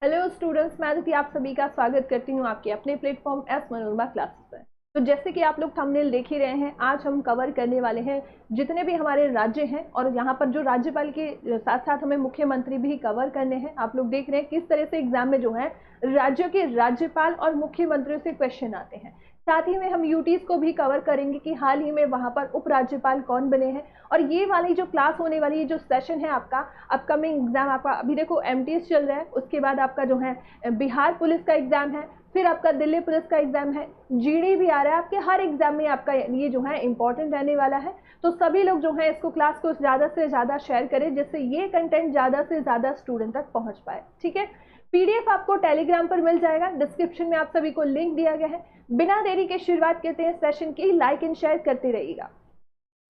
Hello students, मैं अदिति आप सभी का स्वागत करती हूँ आपके अपने प्लेटफॉर्म एस मनोरमा क्लासेस पर। तो जैसे कि आप लोग थंबनेल देख ही रहे हैं, आज हम कवर करने वाले हैं जितने भी हमारे राज्य हैं, और यहाँ पर जो राज्यपाल के साथ साथ हमें मुख्यमंत्री भी कवर करने हैं। आप लोग देख रहे हैं किस तरह से एग्जाम में जो है राज्यों के राज्यपाल और मुख्यमंत्रियों से क्वेश्चन आते हैं। साथ ही में हम यूटीज को भी कवर करेंगे कि हाल ही में वहाँ पर उपराज्यपाल कौन बने हैं। और ये वाली जो क्लास होने वाली, ये जो सेशन है आपका अपकमिंग एग्जाम, आपका अभी देखो एमटीएस चल रहा है, उसके बाद आपका जो है बिहार पुलिस का एग्जाम है, फिर आपका दिल्ली पुलिस का एग्जाम है, जीडी भी आ रहा है। आपके हर एग्जाम में आपका ये जो है इंपॉर्टेंट रहने वाला है। तो सभी लोग जो है इसको क्लास को ज़्यादा से ज़्यादा शेयर करें, जिससे ये कंटेंट ज़्यादा से ज़्यादा स्टूडेंट तक पहुँच पाए। ठीक है, पीडीएफ आपको टेलीग्राम पर मिल जाएगा, डिस्क्रिप्शन में आप सभी को लिंक दिया गया है। बिना देरी के शुरुआत करते हैं सेशन की। लाइक एंड शेयर करते रहिएगा।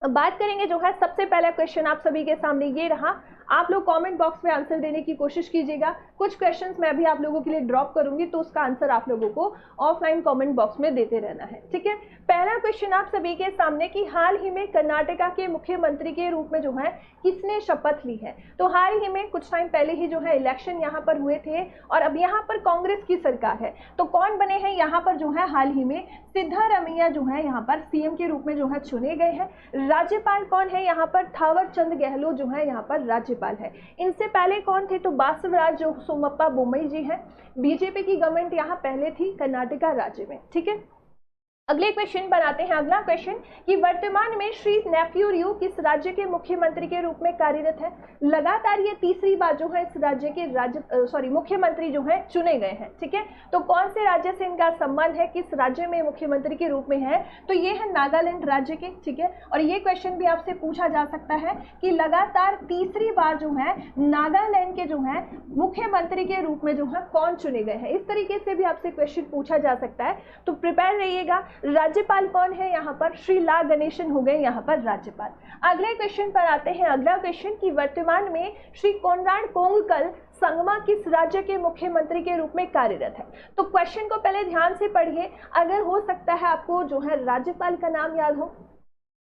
अब बात करेंगे जो है सबसे पहला क्वेश्चन आप सभी के सामने ये रहा। आप लोग कमेंट बॉक्स में आंसर देने की कोशिश कीजिएगा। कुछ क्वेश्चंस मैं भी आप लोगों के लिए ड्रॉप करूंगी, तो उसका आंसर आप लोगों को ऑफलाइन कमेंट बॉक्स में देते रहना है। ठीक है, पहला क्वेश्चन आप सभी के सामने कि हाल ही में कर्नाटका के मुख्यमंत्री के रूप में जो है किसने शपथ ली है। तो हाल ही में कुछ टाइम पहले ही जो है इलेक्शन यहाँ पर हुए थे, और अब यहाँ पर कांग्रेस की सरकार है। तो कौन बने हैं यहाँ पर जो है हाल ही में? सिद्धारमैया जो है यहाँ पर सीएम के रूप में जो है चुने गए हैं। राज्यपाल कौन है यहाँ पर? थावर चंद गहलोत जो है यहाँ पर राज्यपाल है। इनसे पहले कौन थे? तो बासवराज जो सोमप्पा बोम्मई जी हैं। बीजेपी की गवर्नमेंट यहाँ पहले थी कर्नाटका राज्य में। ठीक है, अगले क्वेश्चन पर आते हैं। अगला क्वेश्चन कि वर्तमान में श्री नेफ्यू रियो किस राज्य के मुख्यमंत्री के रूप में कार्यरत है। लगातार ये तीसरी बार जो है इस राज्य के मुख्यमंत्री जो है चुने गए हैं। ठीक है, तो कौन से राज्य से इनका संबंध है, किस राज्य में मुख्यमंत्री के रूप में है? तो ये है नागालैंड राज्य के। ठीक है, और ये क्वेश्चन भी आपसे पूछा जा सकता है कि लगातार तीसरी बार जो है नागालैंड के जो है मुख्यमंत्री के रूप में जो है कौन चुने गए हैं। इस तरीके से भी आपसे क्वेश्चन पूछा जा सकता है, तो प्रिपेयर रहिएगा। राज्यपाल कौन है यहाँ पर? श्री ला गणेशन हो गए यहाँ पर राज्यपाल। अगले क्वेश्चन पर आते हैं। अगला क्वेश्चन कि वर्तमान में श्री कोनराड कोंगकल संगमा किस राज्य के मुख्यमंत्री के रूप में कार्यरत है। तो क्वेश्चन को पहले ध्यान से पढ़िए, अगर हो सकता है आपको जो है राज्यपाल का नाम याद हो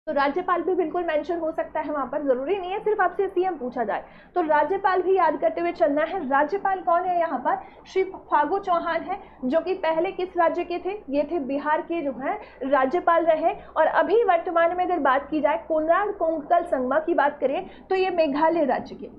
तो राज्यपाल भी बिल्कुल मेंशन हो सकता है वहां पर, जरूरी नहीं है सिर्फ आपसे सीएम पूछा जाए, तो राज्यपाल भी याद करते हुए चलना है। राज्यपाल कौन है यहाँ पर? श्री फागू चौहान है, जो कि पहले किस राज्य के थे? ये थे बिहार के जो है राज्यपाल रहे। और अभी वर्तमान में अगर बात की जाए कोनराड कोंगकल संगमा की बात करें तो ये मेघालय राज्य के।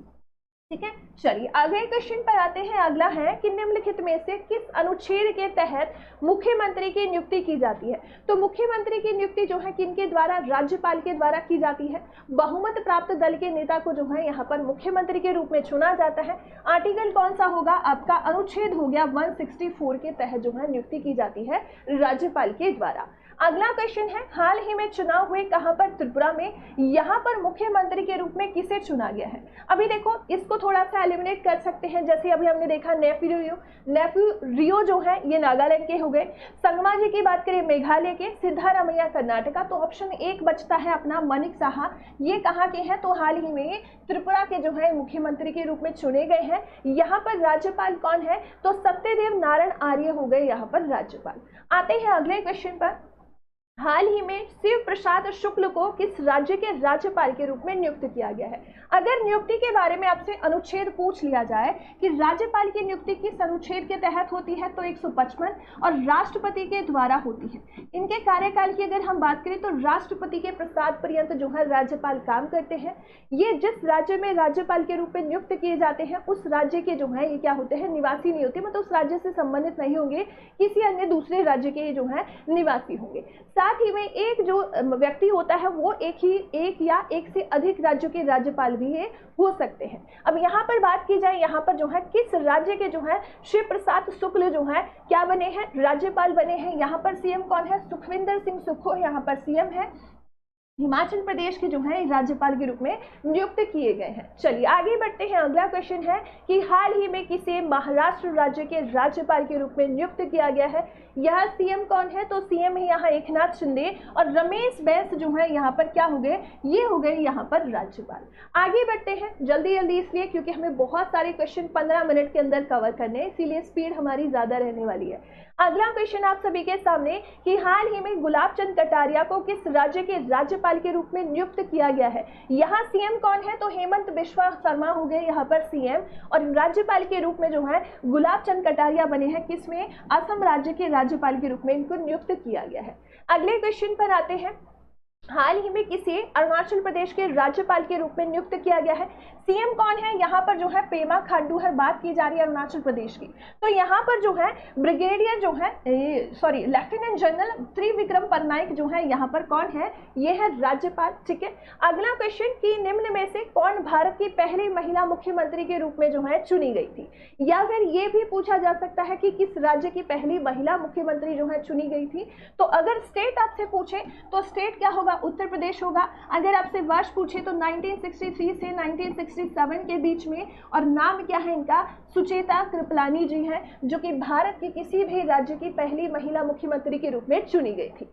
ठीक है, चलिए अगले क्वेश्चन पर आते हैं। अगला है कि निम्नलिखित में से किस अनुच्छेद के तहत मुख्यमंत्री की नियुक्ति की जाती है। तो मुख्यमंत्री की नियुक्ति जो है किनके द्वारा? राज्यपाल के द्वारा की जाती है। बहुमत प्राप्त दल के नेता को जो है यहाँ पर मुख्यमंत्री के रूप में चुना जाता है। आर्टिकल कौन सा होगा आपका? अनुच्छेद हो गया 164 के तहत जो है नियुक्ति की जाती है राज्यपाल के द्वारा। अगला क्वेश्चन है, हाल ही में चुनाव हुए कहां पर? त्रिपुरा में। यहाँ पर मुख्यमंत्री के रूप में किसे चुना गया है? अभी देखो इसको थोड़ा सा एलिमिनेट कर सकते हैं, जैसे अभी हमने देखा नेफ्यू रियो जो है ये नागालैंड के हो गए, संगमा जी की बात करें मेघालय के, सिद्धारमैया कर्नाटका। तो ऑप्शन 1 बचता है अपना मनिक साहा, ये कहाँ के हैं? तो हाल ही में त्रिपुरा के जो है मुख्यमंत्री के रूप में चुने गए हैं। यहाँ पर राज्यपाल कौन है? तो सत्यदेव नारायण आर्य हो गए यहाँ पर राज्यपाल। आते हैं अगले क्वेश्चन पर। हाल ही में शिव प्रसाद शुक्ल को किस राज्य के राज्यपाल के रूप में नियुक्त किया गया है। अगर नियुक्ति के बारे में आपसे अनुच्छेद पूछ लिया जाए कि राज्यपाल की नियुक्ति किस अनुच्छेद के तहत होती है, तो 155 और राष्ट्रपति के द्वारा होती है। इनके कार्यकाल की अगर हम बात करें तो राष्ट्रपति के प्रसाद पर्यंत जो है राज्यपाल काम करते हैं। ये जिस राज्य में राज्यपाल के रूप में नियुक्त किए जाते हैं उस राज्य के जो है ये क्या होते हैं? निवासी नहीं होते, मतलब उस राज्य से संबंधित नहीं होंगे, किसी अन्य दूसरे राज्य के जो है निवासी होंगे। साथ ही में एक जो व्यक्ति होता है वो एक या एक से अधिक राज्यों के राज्यपाल भी हो सकते हैं। अब यहाँ पर बात की जाए, यहाँ पर जो है किस राज्य के जो है शिव प्रसाद शुक्ल जो है क्या बने हैं? राज्यपाल बने हैं। यहाँ पर सीएम कौन है? सुखविंदर सिंह सुक्खू यहाँ पर सीएम है। हिमाचल प्रदेश के जो है राज्यपाल के रूप में नियुक्त किए गए हैं। चलिए आगे बढ़ते हैं। अगला क्वेश्चन है कि हाल ही में किसे महाराष्ट्र राज्य के राज्यपाल के रूप में नियुक्त किया गया है। यह सीएम कौन है? तो सीएम है यहाँ एकनाथ शिंदे, और रमेश बैस जो है यहाँ पर क्या हो गए? ये हो गए यहाँ पर राज्यपाल। आगे बढ़ते हैं जल्दी जल्दी, इसलिए क्योंकि हमें बहुत सारे क्वेश्चन 15 मिनट के अंदर कवर करने हैं, इसीलिए स्पीड हमारी ज्यादा रहने वाली है। अगला क्वेश्चन आप सभी के सामने कि हाल ही में गुलाब चंद कटारिया को किस राज्य के राज्यपाल राज्यपाल के रूप में नियुक्त किया गया है। यहाँ सीएम कौन है? तो हेमंत बिश्वा शर्मा हो गए यहाँ पर सीएम, और राज्यपाल के रूप में जो है गुलाब चंद कटारिया बने हैं। किसमें? असम राज्य के राज्यपाल के रूप में इनको नियुक्त किया गया है। अगले क्वेश्चन पर आते हैं। हाल ही में किसे अरुणाचल प्रदेश के राज्यपाल के रूप में नियुक्त किया गया है? सीएम कौन है? यहाँ पर जो है पेमा खांडू है, बात की जा रही है अरुणाचल प्रदेश की। तो यहाँ पर जो है ब्रिगेडियर जो है लेफ्टिनेंट जनरल त्रिविक्रम पटनायक जो है यहाँ पर कौन है? ये है राज्यपाल। ठीक है, अगला क्वेश्चन कि निम्न में से कौन भारत की पहली महिला मुख्यमंत्री के रूप में जो है चुनी गई थी? या फिर ये भी पूछा जा सकता है कि किस राज्य की पहली महिला मुख्यमंत्री जो है चुनी गई थी। तो अगर स्टेट आपसे पूछे तो स्टेट क्या होगा? उत्तर प्रदेश होगा। अगर आपसे वर्ष पूछे तो 1963 से 1967 के बीच में, और नाम क्या है इनका? सुचेता कृपलानी जी हैं, जो कि भारत के किसी भी राज्य की पहली महिला मुख्यमंत्री के रूप में चुनी गई थी।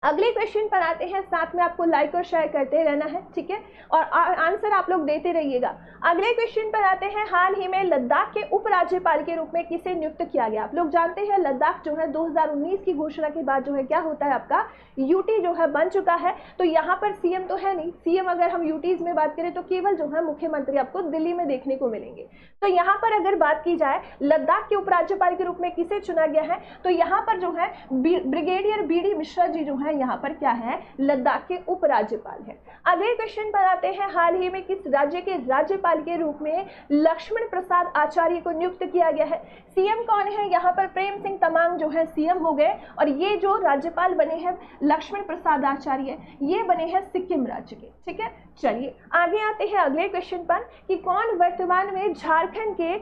अगले क्वेश्चन पर आते हैं, साथ में आपको लाइक और शेयर करते रहना है, ठीक है, और आंसर आप लोग देते रहिएगा। अगले क्वेश्चन पर आते हैं, हाल ही में लद्दाख के उपराज्यपाल के रूप में किसे नियुक्त किया गया? आप लोग जानते हैं लद्दाख जो है 2019 की घोषणा के बाद जो है क्या होता है आपका यूटी जो है बन चुका है। तो यहाँ पर सीएम तो है नहीं, सीएम अगर हम यूटीज में बात करें तो केवल जो है मुख्यमंत्री आपको दिल्ली में देखने को मिलेंगे। तो यहाँ पर अगर बात की जाए लद्दाख के उपराज्यपाल के रूप में किसे चुना गया है, तो यहाँ पर जो है ब्रिगेडियर बीडी मिश्रा जी जो है यहाँ पर क्या है? लद्दाख के उपराज्यपाल है। अगले क्वेश्चन पर आते हैं, हाल ही में किस राज्य के राज्यपाल के रूप में लक्ष्मण प्रसाद आचार्य को नियुक्त किया गया है? सीएम कौन है? यहाँ पर प्रेम सिंह तमांग जो है सीएम हो गए, और ये जो राज्यपाल बने हैं लक्ष्मण प्रसाद आचार्य, ये बने हैं सिक्किम राज्य के। ठीक है, चलिए आगे आते हैं अगले क्वेश्चन पर कि कौन वर्तमान में झारखंड के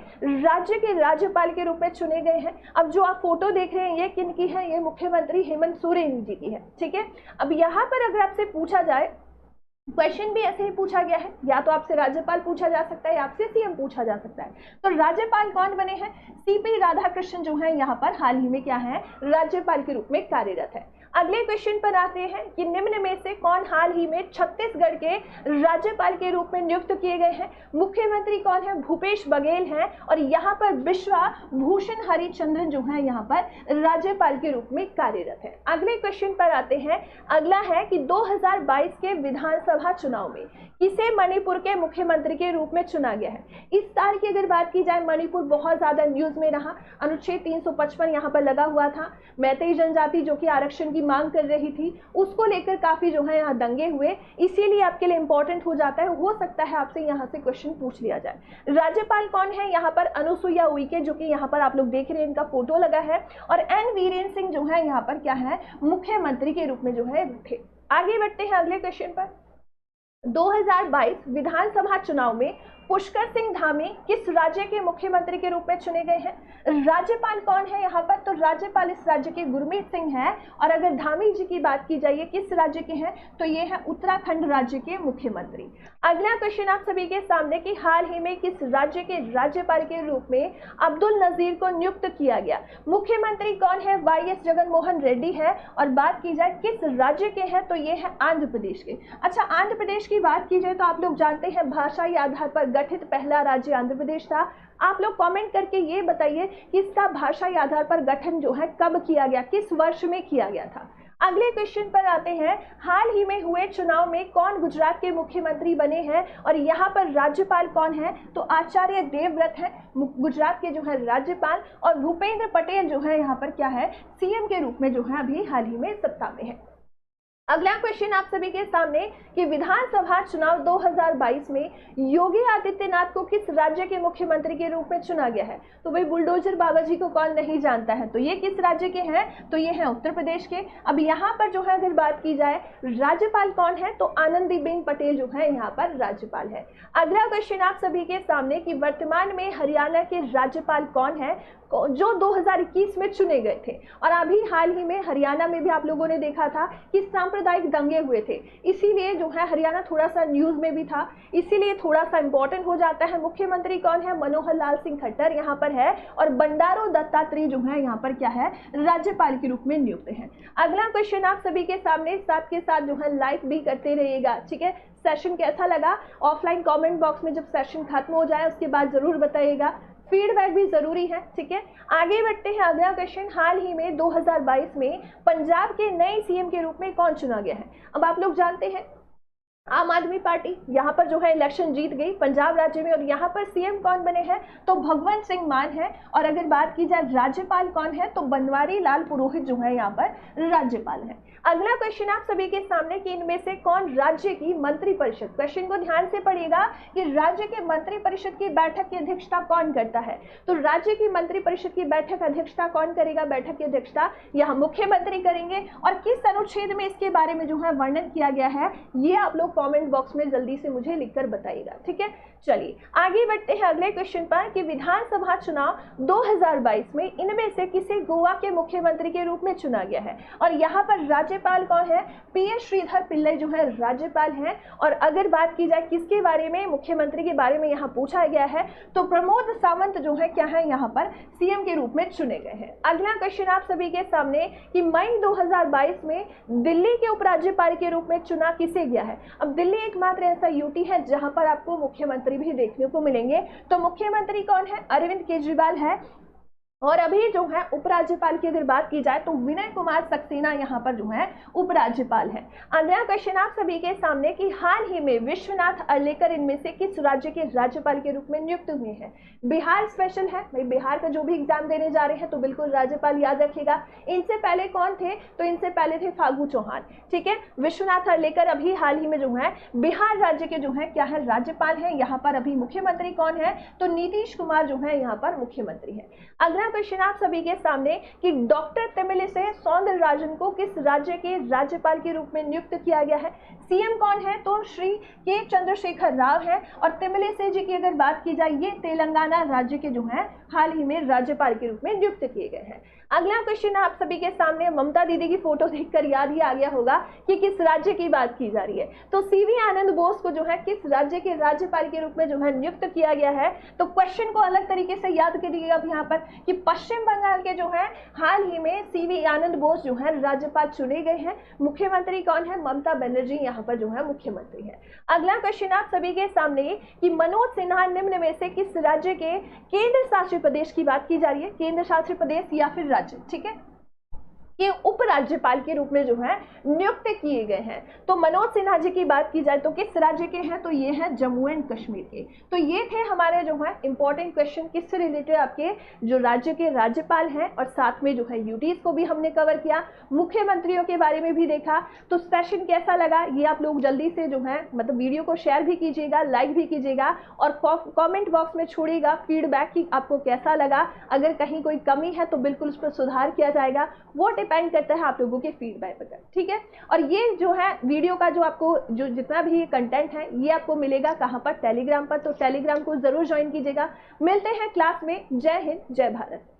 राज्य के राज्यपाल के रूप में चुने गए हैं। अब जो आप फोटो देख रहे हैं ये किन की है? ये मुख्यमंत्री हेमंत सोरेन जी की है। ठीक है, अब यहाँ पर अगर आपसे पूछा जाए, क्वेश्चन भी ऐसे ही पूछा गया है, या तो आपसे राज्यपाल पूछा जा सकता है या आपसे सीएम पूछा जा सकता है। तो राज्यपाल कौन बने हैं? सीपी राधाकृष्णन जो है यहाँ पर हाल ही में क्या है? राज्यपाल के रूप में कार्यरत है। अगले क्वेश्चन पर आते हैं कि निम्न में से कौन हाल ही में छत्तीसगढ़ के राज्यपाल के रूप में नियुक्त किए गए हैं? मुख्यमंत्री कौन है? भूपेश बघेल हैं, और यहाँ पर बिश्वा भूषण हरिचंद्रन जो है यहाँ पर राज्यपाल के रूप में कार्यरत है। अगले क्वेश्चन पर आते हैं, अगला है कि 2022 के विधानसभा चुनाव में किसे मणिपुर के मुख्यमंत्री के रूप में चुना गया है? इस साल की अगर बात की जाए, मणिपुर बहुत ज्यादा न्यूज में रहा। अनुच्छेद 355 यहाँ पर लगा हुआ था, मैतेई जनजाति जो कि आरक्षण की मांग कर रही थी, उसको लेकर काफी जो है यहाँ दंगे हुए, इसीलिए आपके लिए इंपॉर्टेंट हो जाता है। हो सकता है आपसे यहाँ से क्वेश्चन पूछ लिया जाए। राज्यपाल कौन है? यहाँ पर अनुसुईया उइके, जो कि यहाँ पर आप लोग देख रहे हैं, इनका फोटो लगा है, और एन वीरेंद्र सिंह जो है यहाँ पर क्या है? मुख्यमंत्री के रूप में जो है थे। आगे बढ़ते हैं अगले क्वेश्चन पर। 2022 विधानसभा चुनाव में पुष्कर सिंह धामी किस राज्य के मुख्यमंत्री के रूप में चुने गए हैं? राज्यपाल कौन है यहाँ पर? तो राज्यपाल इस राज्य के गुरमीत सिंह हैं, और अगर धामी जी की बात की जाए किस राज्य के हैं, तो ये है उत्तराखंड राज्य के मुख्यमंत्री। अगला क्वेश्चन आप सभी के सामने कि हाल ही में किस राज्य के राज्यपाल के रूप में अब्दुल नजीर को नियुक्त किया गया? मुख्यमंत्री कौन है? वाईएस जगनमोहन रेड्डी है, और बात की जाए किस राज्य के हैं, तो ये है आंध्र प्रदेश के। अच्छा, आंध्र प्रदेश की बात की जाए तो आप लोग जानते हैं भाषाई आधार पर गठित पहला राज्य आंध्र प्रदेश था। आप लोग कमेंट करके ये बताइए कि इसका भाषाई आधार पर गठन जो है कब किया गया, किस वर्ष में किया गया था। अगले क्वेश्चन पर आते हैं, हाल ही में हुए चुनाव में कौन गुजरात के मुख्यमंत्री बने हैं, और यहाँ पर राज्यपाल कौन है? तो आचार्य देवव्रत है गुजरात के जो है राज्यपाल, और भूपेंद्र पटेल जो है यहाँ पर क्या है? सीएम के रूप में जो है अभी हाल ही में सत्ता में है। अगला क्वेश्चन आप सभी के सामने कि विधानसभा चुनाव 2022 में योगी आदित्यनाथ को किस राज्य के मुख्यमंत्री के रूप में चुना गया है? तो भाई बुलडोजर बाबा जी को कौन नहीं जानता है, तो ये किस राज्य के हैं? तो ये हैं उत्तर प्रदेश के। अब यहाँ पर जो है अगर बात की जाए राज्यपाल कौन है, तो आनंदीबेन पटेल जो है यहाँ पर राज्यपाल है। अगला क्वेश्चन आप सभी के सामने कि वर्तमान में हरियाणा के राज्यपाल कौन है जो 2021 में चुने गए थे, और अभी हाल ही में हरियाणा में भी आप लोगों ने देखा था कि सांप्रदायिक दंगे हुए थे, इसीलिए जो है हरियाणा थोड़ा सा न्यूज में भी था, इसीलिए थोड़ा सा इंपॉर्टेंट हो जाता है। मुख्यमंत्री कौन है? मनोहर लाल सिंह खट्टर यहाँ पर है, और बंडारू दत्तात्रेय जो है यहाँ पर क्या है? राज्यपाल के रूप में नियुक्त है। अगला क्वेश्चन आप सभी के सामने, साथ के साथ जो है लाइक भी करते रहिएगा, ठीक है। सेशन कैसा लगा ऑफलाइन कमेंट बॉक्स में जब सेशन खत्म हो जाए उसके बाद जरूर बताइएगा। फीडबैक भी जरूरी है, ठीक है। आगे बढ़ते हैं, अगला क्वेश्चन, हाल ही में 2022 में पंजाब के नए सीएम के रूप में कौन चुना गया है? अब आप लोग जानते हैं आम आदमी पार्टी यहाँ पर जो है इलेक्शन जीत गई पंजाब राज्य में, और यहाँ पर सीएम कौन बने हैं? तो भगवंत सिंह मान है। और अगर बात की जाए राज्यपाल कौन है, तो बनवारी लाल पुरोहित जो है यहाँ पर राज्यपाल है। अगला क्वेश्चन आप सभी के सामने कि इनमें से कौन राज्य की मंत्रिपरिषद, क्वेश्चन को ध्यान से पढ़िएगा कि राज्य के मंत्रिपरिषद की बैठक की अध्यक्षता कौन करता है? तो राज्य की मंत्रिपरिषद की बैठक अध्यक्षता कौन करेगा? बैठक की अध्यक्षता यहाँ मुख्यमंत्री करेंगे। और किस अनुच्छेद में इसके बारे में जो है वर्णन किया गया है, ये आप लोग कमेंट बॉक्स में जल्दी से मुझे लिखकर बताइएगा, ठीक है। चलिए आगे बढ़ते हैं अगले क्वेश्चन पर कि विधानसभा चुनाव 2022 में इनमें से किसे गोवा के मुख्यमंत्री के रूप में चुना गया है? और यहाँ पर राज्यपाल कौन है? पीएस श्रीधर पिल्लई जो है राज्यपाल हैं। और अगर बात की जाए किसके बारे में, मुख्यमंत्री के बारे में यहाँ पूछा गया है, तो प्रमोद सावंत जो है क्या है यहाँ पर सीएम के रूप में चुने गए हैं। अगला क्वेश्चन आप सभी के सामने कि मई 2022 में दिल्ली के उपराज्यपाल के रूप में चुना किसे गया है? अब दिल्ली एकमात्र ऐसा यूटी है जहां पर आपको मुख्यमंत्री भी देखने को मिलेंगे। तो मुख्यमंत्री कौन है? अरविंद केजरीवाल है। और अभी जो है उपराज्यपाल की अगर बात की जाए तो विनय कुमार सक्सेना यहाँ पर जो है उपराज्यपाल है। अगला क्वेश्चन आप सभी के सामने कि हाल ही में विश्वनाथ अर्लेकर इनमें से किस राज्य के राज्यपाल के रूप में नियुक्त हुए हैं? बिहार स्पेशल है भाई, बिहार का जो भी एग्जाम देने जा रहे हैं तो बिल्कुल राज्यपाल याद रखिएगा। इनसे पहले कौन थे? तो इनसे पहले थे फागू चौहान, ठीक है। विश्वनाथ अर्लेकर अभी हाल ही में जो है बिहार राज्य के जो है क्या है राज्यपाल है। यहाँ पर अभी मुख्यमंत्री कौन है? तो नीतीश कुमार जो है यहाँ पर मुख्यमंत्री है। अगला क्वेश्चन आप सभी के सामने कि डॉक्टर तमिलिसै सौंदरराजन को किस राज्य के राज्यपाल के रूप में नियुक्त किया गया है? सीएम कौन है? तो श्री के चंद्रशेखर राव है। और तमिलिसै जी की अगर बात की जाए ये तेलंगाना राज्य के जो है हाल ही में राज्यपाल के रूप में नियुक्त किए गए हैं। अगला क्वेश्चन आप सभी के सामने, ममता दीदी की फोटो देखकर याद ही आ गया होगा कि किस राज्य की बात की जा रही है। तो सीवी आनंद बोस को जो है किस राज्य के राज्यपाल के रूप में जो है नियुक्त किया गया है? तो क्वेश्चन को अलग तरीके से याद करिएगा यहाँ पर कि पश्चिम बंगाल के जो है हाल ही में सीवी आनंद बोस जो है राज्यपाल चुने गए हैं। मुख्यमंत्री कौन है? ममता बनर्जी यहाँ पर जो है मुख्यमंत्री है। अगला क्वेश्चन आप सभी के सामने कि मनोज सिन्हा निम्न में से किस राज्य के केंद्र शासित प्रदेश की बात की जा रही है? केंद्र शासित प्रदेश या फिर राज्य, ठीक है, के उपराज्यपाल के रूप में जो है नियुक्त किए गए हैं। तो मनोज सिन्हा जी की बात की जाए तो किस राज्य के हैं? तो ये हैं जम्मू एंड कश्मीर के। तो ये थे हमारे जो है इंपॉर्टेंट क्वेश्चन किससे रिलेटेड, आपके जो राज्य के राज्यपाल हैं और साथ में जो है यूटीज को भी हमने कवर किया, मुख्यमंत्रियों के बारे में भी देखा। तो सेशन कैसा लगा ये आप लोग जल्दी से जो है मतलब वीडियो को शेयर भी कीजिएगा, लाइक भी कीजिएगा और कॉमेंट बॉक्स में छोड़िएगा फीडबैक कि आपको कैसा लगा। अगर कहीं कोई कमी है तो बिल्कुल उस पर सुधार किया जाएगा, वो डिपेंड करता है आप लोगों के फीडबैक पर, ठीक है। और ये जो है वीडियो का जो आपको जो जितना भी कंटेंट है ये आपको मिलेगा कहाँ पर? टेलीग्राम पर। तो टेलीग्राम को जरूर ज्वाइन कीजिएगा। मिलते हैं क्लास में। जय हिंद, जय भारत।